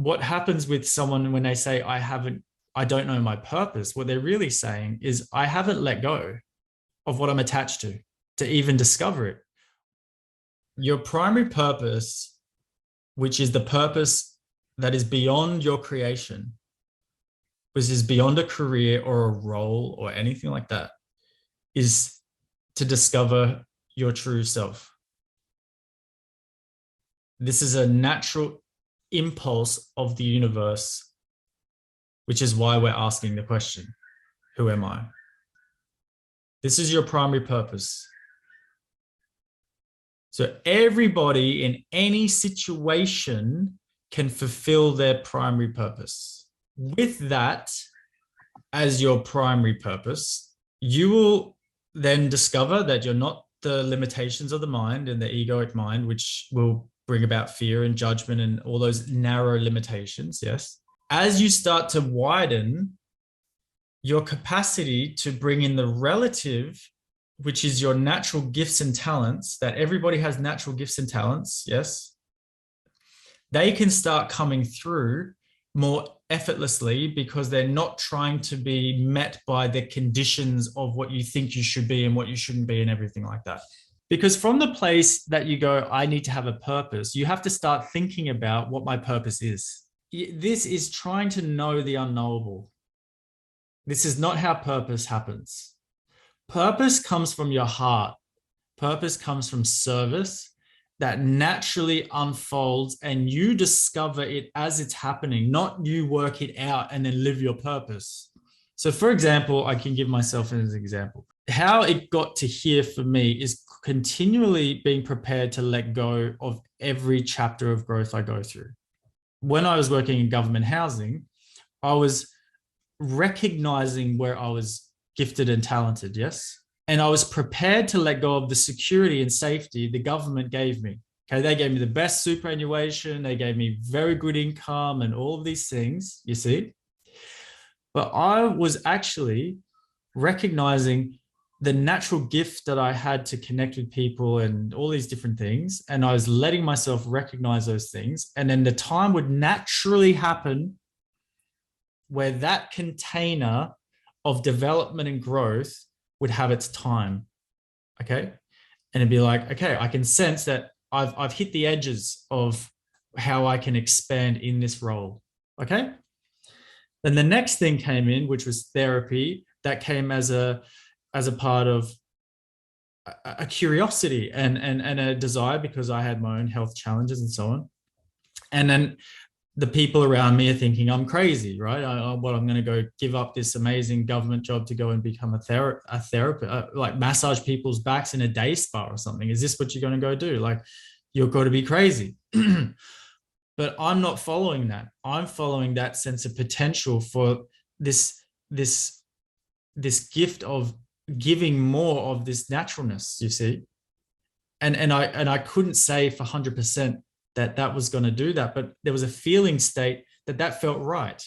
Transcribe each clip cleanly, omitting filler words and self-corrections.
what happens with someone when they say, I don't know my purpose, what they're really saying is, I haven't let go of what I'm attached to even discover it. Your primary purpose, which is the purpose that is beyond your creation, which is beyond a career or a role or anything like that, is to discover your true self. This is a natural impulse of the universe, which is why we're asking the question, who am I? This is your primary purpose. So everybody in any situation can fulfill their primary purpose. With that as your primary purpose, you will then discover that you're not the limitations of the mind and the egoic mind, which will bring about fear and judgment and all those narrow limitations. Yes. As you start to widen your capacity to bring in the relative, which is your natural gifts and talents, that everybody has natural gifts and talents. Yes. They can start coming through more effortlessly because they're not trying to be met by the conditions of what you think you should be and what you shouldn't be and everything like that. Because from the place that you go, I need to have a purpose, you have to start thinking about what my purpose is. This is trying to know the unknowable. This is not how purpose happens. Purpose comes from your heart. Purpose comes from service that naturally unfolds, and you discover it as it's happening, not you work it out and then live your purpose. So for example, I can give myself as an example. How it got to here for me is continually being prepared to let go of every chapter of growth I go through. When I was working in government housing, I was recognizing where I was gifted and talented, yes? And I was prepared to let go of the security and safety the government gave me. Okay, they gave me the best superannuation, they gave me very good income and all of these things, you see? But I was actually recognizing the natural gift that I had to connect with people and all these different things. And I was letting myself recognize those things. And then the time would naturally happen where that container of development and growth would have its time. Okay. And it'd be like, okay, I can sense that I've hit the edges of how I can expand in this role. Okay. Then the next thing came in, which was therapy. That came as a part of a curiosity and a desire, because I had my own health challenges and so on. And then the people around me are thinking I'm crazy, right? I'm going to go give up this amazing government job to go and become a therapist, like massage people's backs in a day spa or something. Is this what you're going to go do? Like, you're going to be crazy. But I'm not following that. I'm following that sense of potential for this gift of giving more of this naturalness, you see? And I couldn't say for 100% that was going to do that, but there was a feeling state that felt right.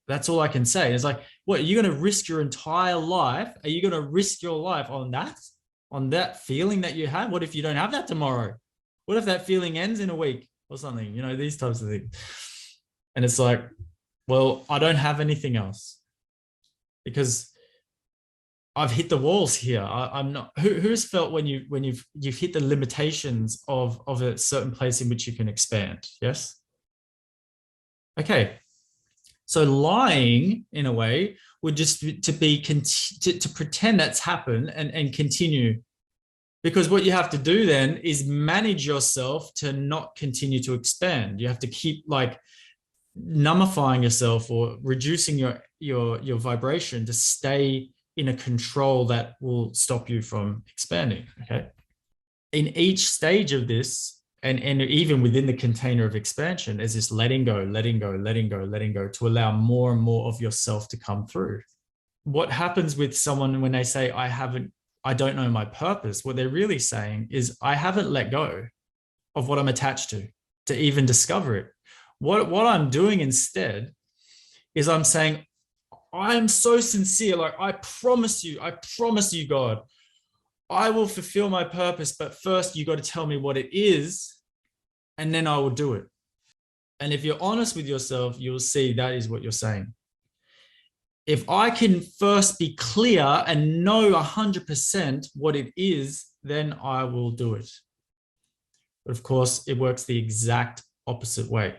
That's all I can say. It's like, what, are you going to risk your entire life? Are you going to risk your life on that feeling that you had? What if you don't have that tomorrow? What if that feeling ends in a week or something? You know, these types of things. And it's like, well, I don't have anything else because I've hit the walls here. I'm not. Who's felt when you've hit the limitations of a certain place in which you can expand? Yes. Okay. So lying, in a way, would just to pretend that's happened and continue, because what you have to do then is manage yourself to not continue to expand. You have to keep like numbifying yourself or reducing your vibration to stay in a control that will stop you from expanding. Okay. In each stage of this, and even within the container of expansion, is this letting go to allow more and more of yourself to come through. What happens with someone when they say, I don't know my purpose, what they're really saying is, I haven't let go of what I'm attached to even discover it. What I'm doing instead is I'm saying, I am so sincere. Like, I promise you, God, I will fulfill my purpose. But first, you got to tell me what it is, and then I will do it. And if you're honest with yourself, you'll see that is what you're saying. If I can first be clear and know 100% what it is, then I will do it. But of course, it works the exact opposite way.